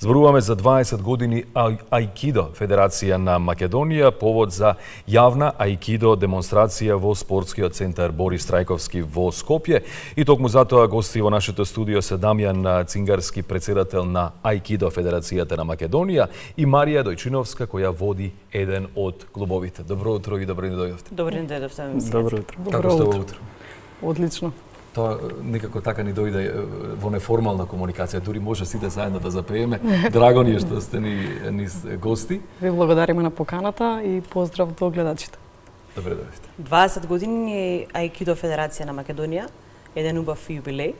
Зборуваме за 20 години Аикидо Федерација на Македонија, повод за јавна Аикидо демонстрација во спортскиот центар Борис Трајковски во Скопје. И токму затоа гости во нашето студио се Дамјан Цингарски, председател на Аикидо Федерацијата на Македонија, и Марија Дојчиновска, која води еден од клубовите. Добро утро и добро ни дојдовте. Добро ни дојдовте. Добро утро. Како сте во утро? Одлично. Тоа некако така ни дојде во неформална комуникација, дури може сите заедно да запееме. Драго ни е што сте ни гости. Ви благодариме на поканата и поздрав до гледачите. Добре дојдовте. 20 години е Аикидо Федерација на Македонија, еден убав јубилеј.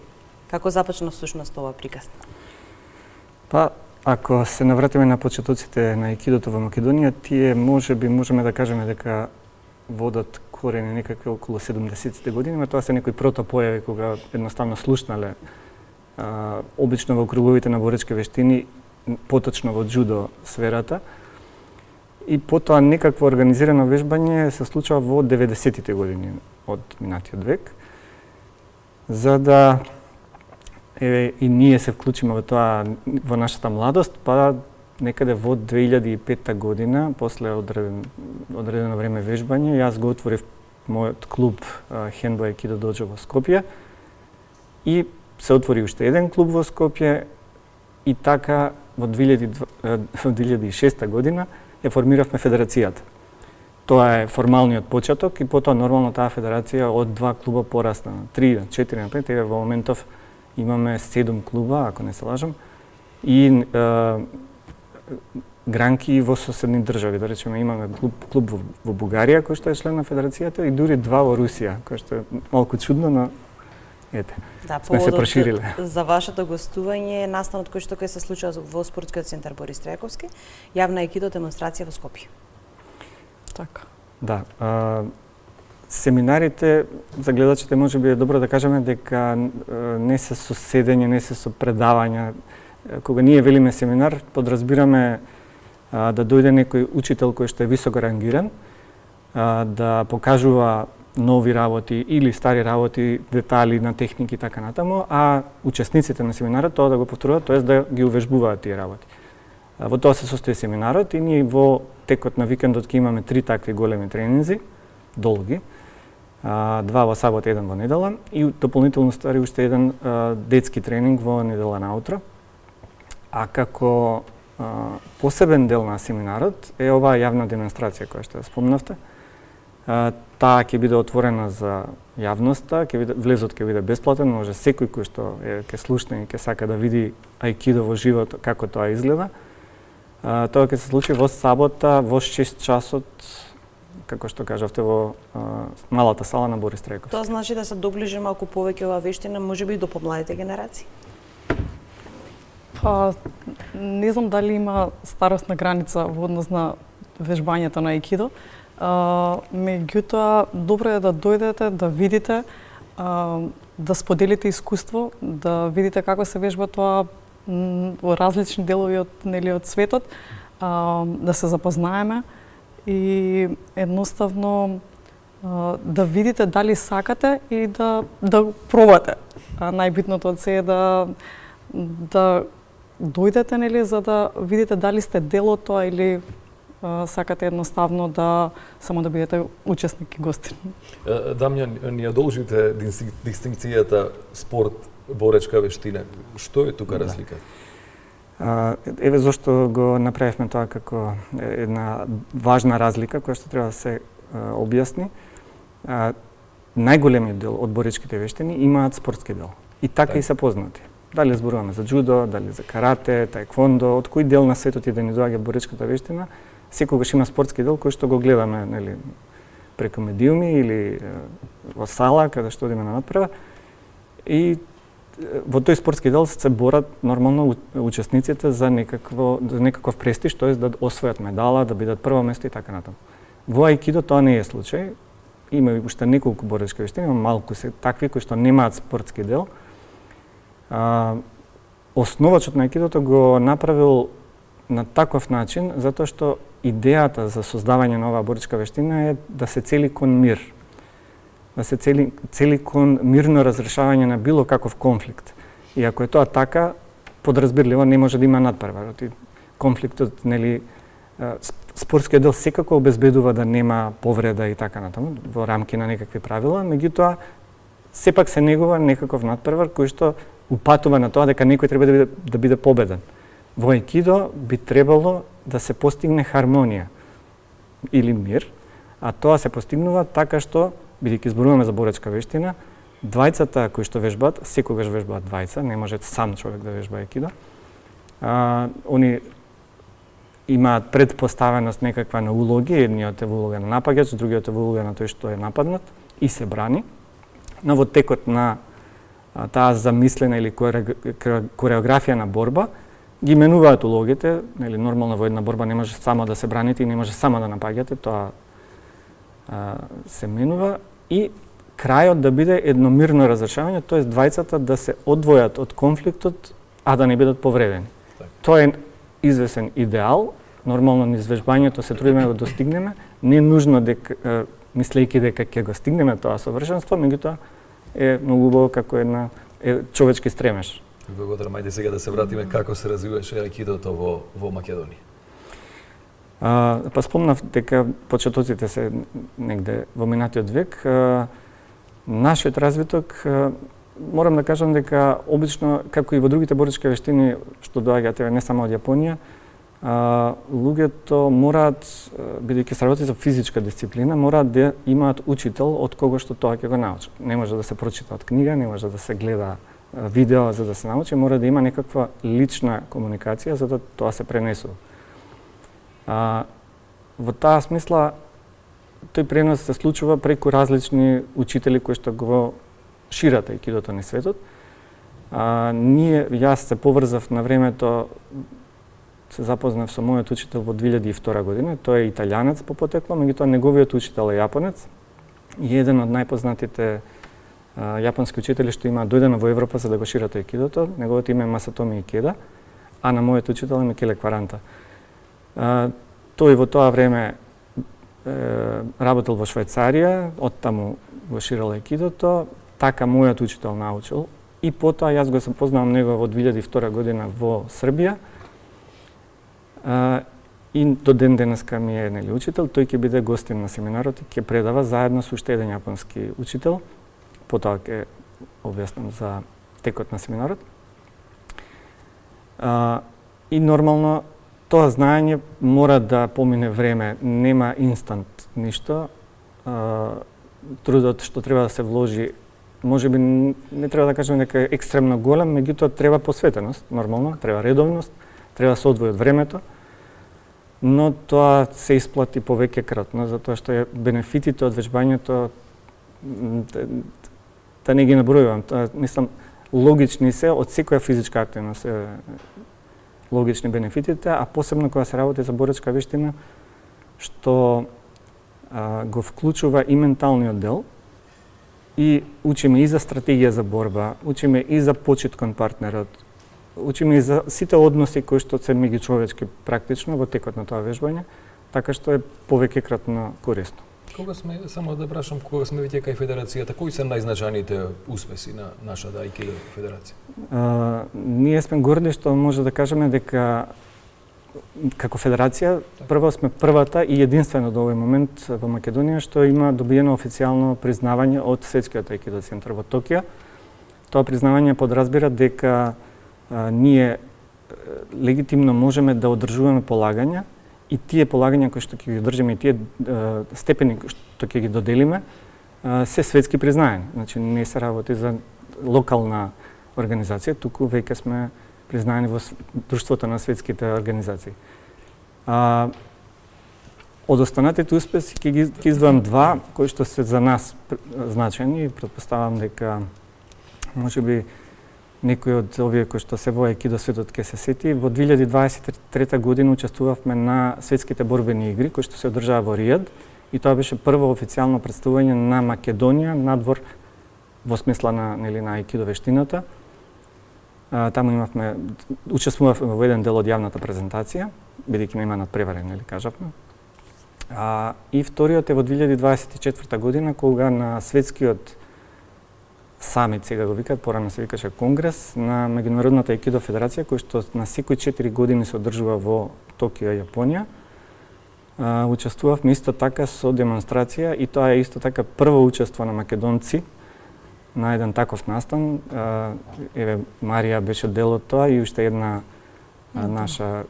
Како започна всушност ова приказна? Па, ако се навратиме на почетоците на Аикидото во Македонија, тие можеме да кажеме дека водат корени некакви околу 70-те години, но тоа се некои протопојави кога едноставно слушнале обично во круговите на боречки вештини, поточно во џудо сферата. И потоа некакво организирано вежбање се случува во 90-тите години од минатиот век. За да и ние се вклучиме во тоа во нашата младост, па некаде во 2005 година, после одредено време вежбање, јас го отворив мојот клуб Хендбо Аикидо доџо во Скопје и се отвори уште еден клуб во Скопје и така во 2006 година ја формиравме федерацијата. Тоа е формалниот почеток и потоа нормално таа федерација од 2 клуба порасна на 3, на 4, на 5, во моментов имаме 7 клуба, ако не се лажам, и гранки во соседни држави. Да речеме, имаме клуб во Бугарија, кој што е член на федерацијата, и дури 2 во Русија, кој што е малку чудно, но ете, сме се прошириле. За вашето гостување е настанот кој што се случува во спортскиот центар Борис Трајковски, јавна Аикидо демонстрација во Скопје. Така. Да. Семинарите, за гледачите можеби е добро да кажеме дека не се со седење, не се со предавања. Кога ние велиме семинар, подразбираме да дојде некој учител кој што е високо рангиран, да покажува нови работи или стари работи, детали на техники и така натаму, а учесниците на семинарот тоа да го повторуваат, тоест да ги увежбуваат тие работи. Во тоа се состои семинарот и ние во текот на викендот ќе имаме 3 такви големи тренинзи, долги, 2 во сабот, 1 во недела и дополнително стари уште еден детски тренинг во недела наутро. А како посебен дел на семинарот е оваа јавна демонстрација која што спомнавте. Таа ќе биде отворена за јавноста, влезот ќе биде бесплатен, може секој кој што ќе слушне и ќе сака да види Аикидо во живот како тоа изгледа. Тоа ќе се случи во сабота во 6 часот, како што кажавте, во малата сала на Борис Трајковски. Тоа значи да се доближи малку повеќе оваа вештина, можеби и до помладите генерации? Па, не знам дали има старосна граница во однос на вежбањето на Аикидо. Меѓутоа, добро е да дојдете, да видите, да споделите искуство, да видите како се вежба тоа во различни делови од светот, да се запознаеме и едноставно да видите дали сакате и да пробате. Најбитното од се е да дојдете, за да видите дали сте дел од тоа или сакате едноставно да само да бидете учесник и гостин. Дамјан, ни ја должите дистинкцијата спорт, боречка вештина. Што е тука разлика? Еве зошто го направивме тоа како една важна разлика која што треба да се објасни. Најголемиот дел од боречките вештини имаат спортски дел. И така и се познати. Дали зборуваме за џудо, дали за карате, таеквондо, од кој дел на светот и да ни доаѓа боречката вештина, секогаш има спортски дел кој што го гледаме, нели, преку медиуми или во сала каде што одиме на надпревар. И во тој спортски дел се борат нормално учесниците за некаков престиж, тоест да освојат медала, да бидат прво место и така натаму. Во Аикидо тоа не е случај. Има уште неколку боречки вештини, има малку се такви кои што немаат спортски дел. Основачот на Аикидото го направил на таков начин затоа што идејата за создавање на оваа боречка вештина е да се цели кон мир. Да се цели кон мирно разрешавање на било каков конфликт. И ако е тоа така, подразбирливо не може да има надпревар. Конфликтот, нели, спортскиот дел секако обезбедува да нема повреда и така натаму во рамки на некакви правила, меѓутоа сепак се негува некаков надпревар кој што упатува на тоа дека некој треба да биде победен. Во аикидо би требало да се постигне хармонија или мир, а тоа се постигнува така што, бидејќи зборуваме за боречка вештина, двајцата кои што вежбаат, секогаш вежбаат двајца, не може сам човек да вежба аикидо. Они имаат предпоставеност некаква на улоги, едниот е во улога на напагач, другиот е во улога на тој што е нападнат и се брани. Но во текот на таа замислена или кореографија на борба, ги менуваат улогите, нели нормално во една борба не може само да се браните и не може само да напаѓате, тоа се менува и крајот да биде едномирно разрешавање, тоест двајцата да се одвојат од конфликтот, а да не бидат повредени. Тоа е извесен идеал, нормално низ вежбањето се трудиме да го достигнеме, не е нужно дека мислејќи дека ќе го стигнеме тоа совршенство, меѓутоа е многу убаво како една човечки стремеж. Благодарам, ајде сега да се вратиме како се развиваше аикидото во Македонија. Па спомнав дека почетоците се негде во минатиот век. Нашиот развиток, морам да кажам дека обично, како и во другите боречки вештини што доаѓаат не само од Јапонија, луѓето мораат, бидејќи се работи за физичка дисциплина, мораат да имаат учител од кого што тоа ќе го научат. Не може да се прочита од книга, не може да се гледа видео за да се научи, мора да има некаква лична комуникација за да тоа се пренесува. Во таа смисла, тој пренос се случува преку различни учители кои што го шират аикидото на светот. Јас се поврзав на времето, се запознав со мојот учител во 2002 година, тој е италијанец по потекло, меѓутоа неговиот учител е јапонец и еден од најпознатите јапонски учители што има дојдено во Европа за да го шират аикидото. Неговото име е Масатоми Икеда, а на мојот учител е Микеле Кваранта. Тој во тоа време работел во Швајцарија, оттаму го ширал аикидото, така мојот учител научил и потоа јас го запознавам него во 2002 година во Србија. И до ден денеска ми е учител, тој ќе биде гостин на семинарот и ќе предава заедно со уште еден јапонски учител. Потоа ќе објаснам за текот на семинарот. И нормално тоа знаење мора да помине време, нема инстант ништо. Трудот што треба да се вложи, можеби не треба да кажем дека е екстремно голем, меѓутоа треба посветеност, нормално, треба редовност, треба да се одвои од времето, но тоа се исплати повеќекратно, затоа што бенефитите од вежбањето да не ги набројувам, мислам, логични се од секоја физичка активност, логични бенефитите, а посебно кога се работи за боречка вештина, што го вклучува и менталниот дел, и учиме и за стратегија за борба, учиме и за почит кон партнерот, учиме и за сите односи кои што се меѓучовечки практично во текот на тоа вежбање, така што е повеќекратно корисно. Кога сме, само да прашам, кога сме веќе кај федерацијата, кои се најзначајните успеси на нашата аикидо федерација? Ние сме горди што може да кажеме дека како федерација прво сме првата и единствено до овој момент во Македонија што има добиено официјално признавање од Светскиот аикидо центар во Токио. Тоа признавање подразбира дека ние легитимно можеме да одржуваме полагања и тие полагања кои што ќе ги одржиме и тие степени кои што ќе ги доделиме се светски признаени. Значи не се работи за локална организација, туку веќе сме признаени во друштвото на светските организации. Од останатите успеси ќе издвојам два кои што се за нас значајни и претпоставам дека можеби некој од овие кои што се во аикидо светот ќе се сети. Во 2023 година учествувавме на светските борбени игри кои што се одржаа во Ријад и тоа беше прво официјално претставување на Македонија надвор во смисла на аикидо вештината. Таму учествувавме во еден дел од јавната презентација, бидејќи нема надпревари, кажавме. И вториот е во 2024 година, кога на самит сега го викаат, порано се викаше конгрес на Меѓународната аикидо федерација, кој што на секои 4 години се одржува во Токио, Јапонија. Учествувавме исто така со демонстрација и тоа е исто така прво учество на македонци на еден таков настан. Еве Марија беше дел од тоа и уште една наша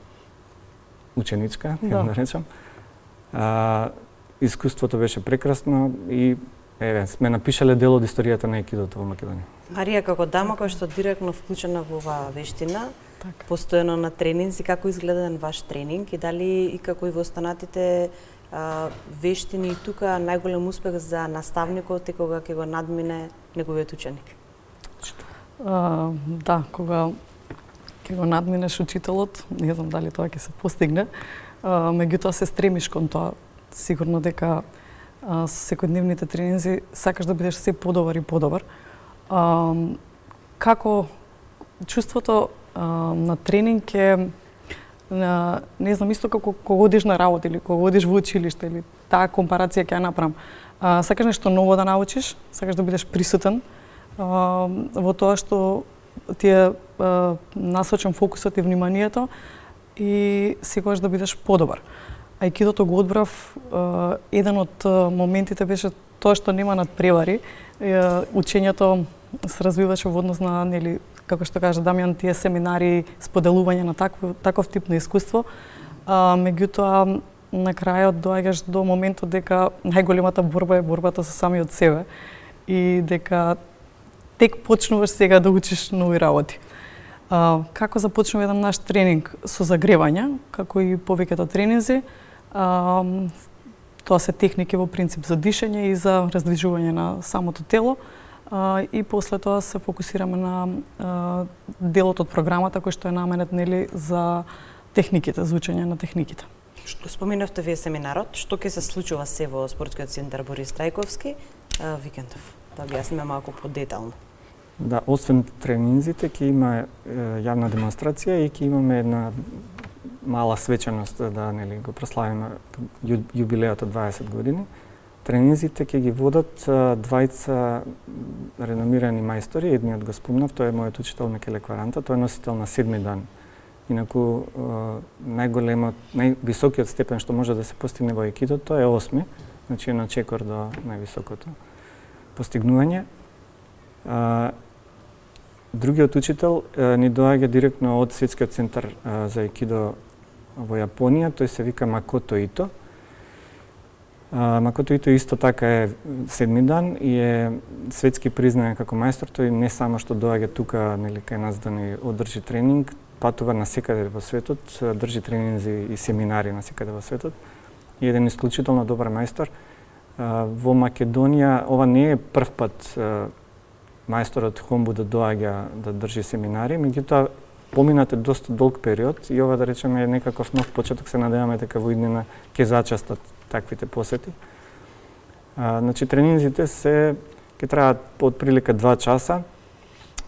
ученичка, да речам. Искуството беше прекрасно и еве сме напишале дел од историјата на аикидото во Македонија. Марија, како дама која што директно вклучена во оваа вештина, постојано на тренинзи, како изгледа еден ваш тренинг и дали и како и во останатите вештини и тука најголем успех за наставникот е кога ќе го надмине неговиот ученик? Да, кога ќе го надминеш учителот, не знам дали тоа ќе се постигне, меѓутоа се стремиш кон тоа. Сигурно дека секојдневните тренинзи сакаш да бидеш се подобар и подобар. Како чувството на тренинг е, не знам, исто како кога одиш на работа или кога одиш во училиште, или таа компарација ќе ја направам. Сакаш нешто ново да научиш, сакаш да бидеш присутен во тоа што ти е насочен фокусот и вниманието и секогаш да бидеш подобар. Аикидото го одбрав, еден од моментите беше тоа што нема надпревари. Учењето се развиваше во однос на, нели, како што кажа Дамјан, тие семинари, споделување на таков тип на искуство. Меѓутоа, на крајот доаѓаш до моментот дека најголемата борба е борбата со самиот себе и дека тек почнуваш сега да учиш нови работи. Како започнува еден наш тренинг? Со загревање, како и повеќето тренинзи. Тоа се техники во принцип за дишење и за раздвижување на самото тело. И после тоа се фокусираме на делот од програмата кој што е наменет, нели, за техниките, за учење на техниките. Што споменавте вие семинарот, што ќе се случува се во спортскиот центар Борис Трајковски викендов? Да објасниме малку подетално. Да, освен тренинзите ќе има јавна демонстрација и ќе имаме една мала свеченост да, нели, го прославиме јубилеот од 20 години. Тренинзите ќе ги водат двајца реномирани мајстори, едниот го спомнав, тој е мојот учител Микеле Кваранта, тој е носител на 7 дан. Инаку највисокиот степен што може да се постигне во аикидото е 8, значи на чекор до највисокото постигнување. Другиот учител ни доаѓа директно од Светскиот центар за аикидо во Јапонија, тој се вика Макото Ито. Макото Ито исто така е 7 дан и е светски признаен како мајстор. Тој не само што доаѓа тука, нели, кај нас да ни одржи тренинг, патува насекаде во светот, држи тренинзи и семинари насекаде во светот. И еден исклучително добар мајстор. Во Македонија ова не е прв пат мајсторот Хомбу да доаѓа да држи семинари, меѓутоа поминат е доста долг период и ова, да речеме, е некаков нов почеток. Се надеваме дека во иднина ќе зачастат таквите посети. Значи, тренинзите ќе траат од прилика 2 часа.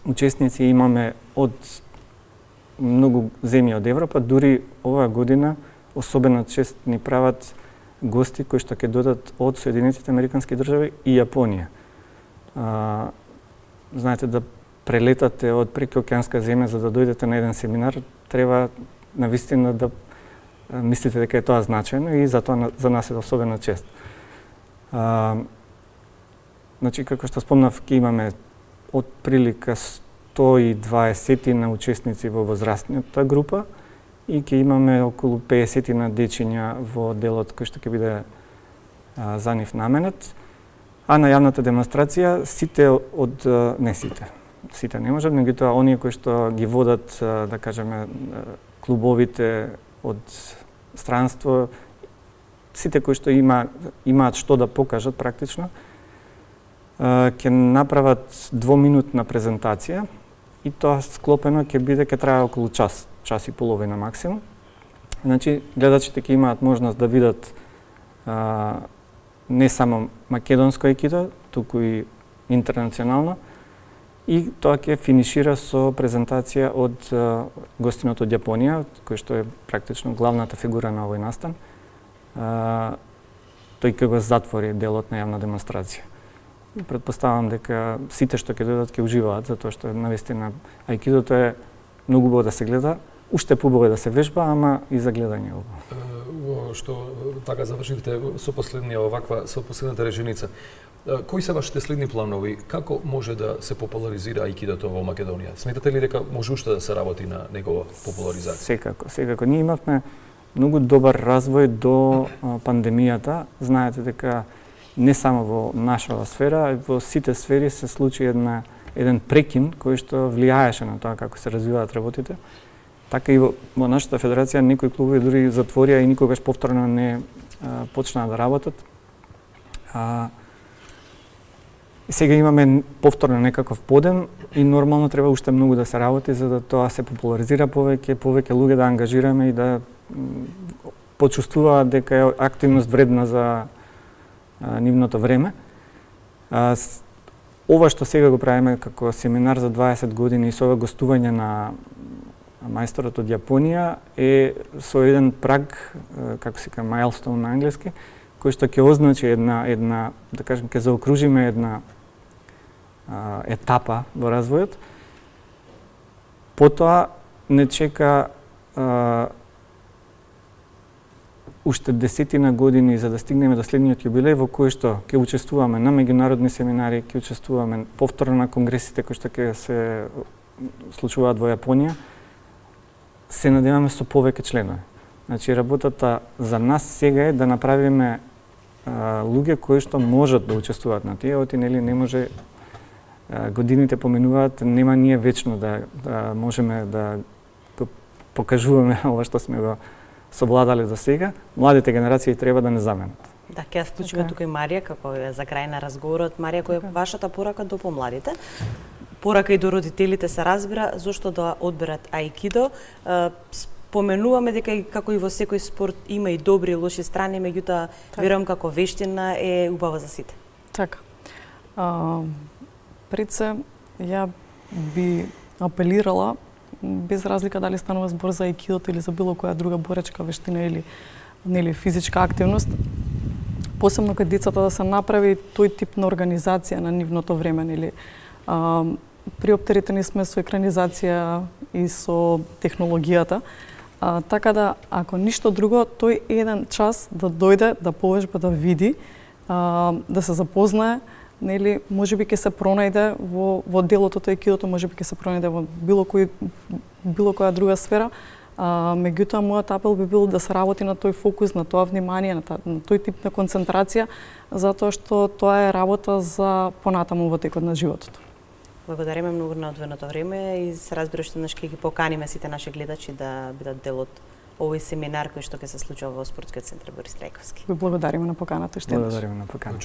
Учесници имаме од многу земји од Европа, дури оваа година особена чест ни прават гости кои што ќе додат од Соединетите Американски држави и Јапонија. Знаете, да прелетате од прекоокеанска земја за да дојдете на еден семинар, треба навистина да мислите дека е тоа значајно и затоа за нас е особена чест. Значи, како што спомнав, ќе имаме од прилика 120 на учесници во возрастната група и ќе имаме околу 50 на дечиња во делот кој што ќе биде за нив наменет. А на јавната демонстрација сите сите не можат, меѓутоа оние кои што ги водат, да кажеме, клубовите од странство, сите кои што имаат што да покажат практично, ќе направат 2-минутна презентација и тоа склопено ќе трае околу час и половина максимум. Значи, гледачите ќе имаат можност да видат не само македонско аикидо, туку и интернационално. И тоа ќе финишира со презентација од гостинот од Јапонија, кој што е практично главната фигура на овој настан. Тој ќе го затвори делот на јавна демонстрација. Претпоставам дека сите што ќе дојдат ќе уживаат, затоа што навистина аикидото е многу убаво да се гледа, уште побој да се вежба, ама и за гледање убаво. Што така завршивте со последната реченица. Кои се вашите следни планови? Како може да се популаризира аикидото во Македонија? Сметате ли дека може уште да се работи на негова популаризација? Секако. Ние имавме многу добар развој до пандемијата. Знаете дека не само во нашава сфера, а во сите сфери се случи еден прекин кој што влијаеше на тоа како се развиваат работите. Така и во нашата федерација некои клубови дури затворија и никогаш повторно не почнаа да работат. Сега имаме повторно некаков подем и нормално треба уште многу да се работи за да тоа се популаризира повеќе луѓе да ангажираме и да почувствуваат дека е активност вредна за нивното време. Ова што сега го правиме како семинар за 20 години и со ова гостување на мајсторот од Јапонија е со еден праг, како се каже milestone на англиски, кој што ќе означи една да кажем ќе заокружиме една етапа во развојот. Потоа не чека уште 10 години за да стигнеме до следниот јубилеј во кој што ќе учествуваме на меѓународни семинари, ќе учествуваме повторно на конгресите кои што ќе се случуваат во Јапонија. Се надеваме со повеќе членови. Значи работата за нас сега е да направиме луѓе кои што можат да учествуваат на тие, оти нели не може годините поминуваат, нема ние вечно да можеме да покажуваме ова што сме го совладале до сега. Младите генерации треба да не заменат. Да, ќе вклучиме тука и Марија како е за крај на разговорот. Марија, која е вашата порака до помладите? Порака и до родителите се разбира, зошто да одберат аикидо. Споменуваме дека и како и во секој спорт има и добри и лоши страни, меѓутоа верувам како вештина е убава за сите. Така. Пред се, ја би апелирала, без разлика дали станува збор за аикидото или за било која друга боречка вештина или физичка активност, посебно кај децата да се направи тој тип на организација на нивното време, нели. Приоптеретени сме со екранизација и со технологијата, така да ако ништо друго, тој еден час да дојде, да повежба, да види, да се запознае, нели, можеби ќе се пронајде во делото тој аикидото, можеби ќе се пронајде во било која друга сфера. Меѓутоа, мојот апел би бил да се работи на тој фокус, на тоа внимание, на тој тип на концентрација, затоа што тоа е работа за понатаму во текот на животот. Благодариме многу на одвоеното време и се разбира што днес ќе ги поканиме сите наши гледачи да бидат дел од овој семинар кој што ќе се случува во Спортскиот центар Борис Трајковски. Ви благодариме на поканата што. Благодариме на поканата.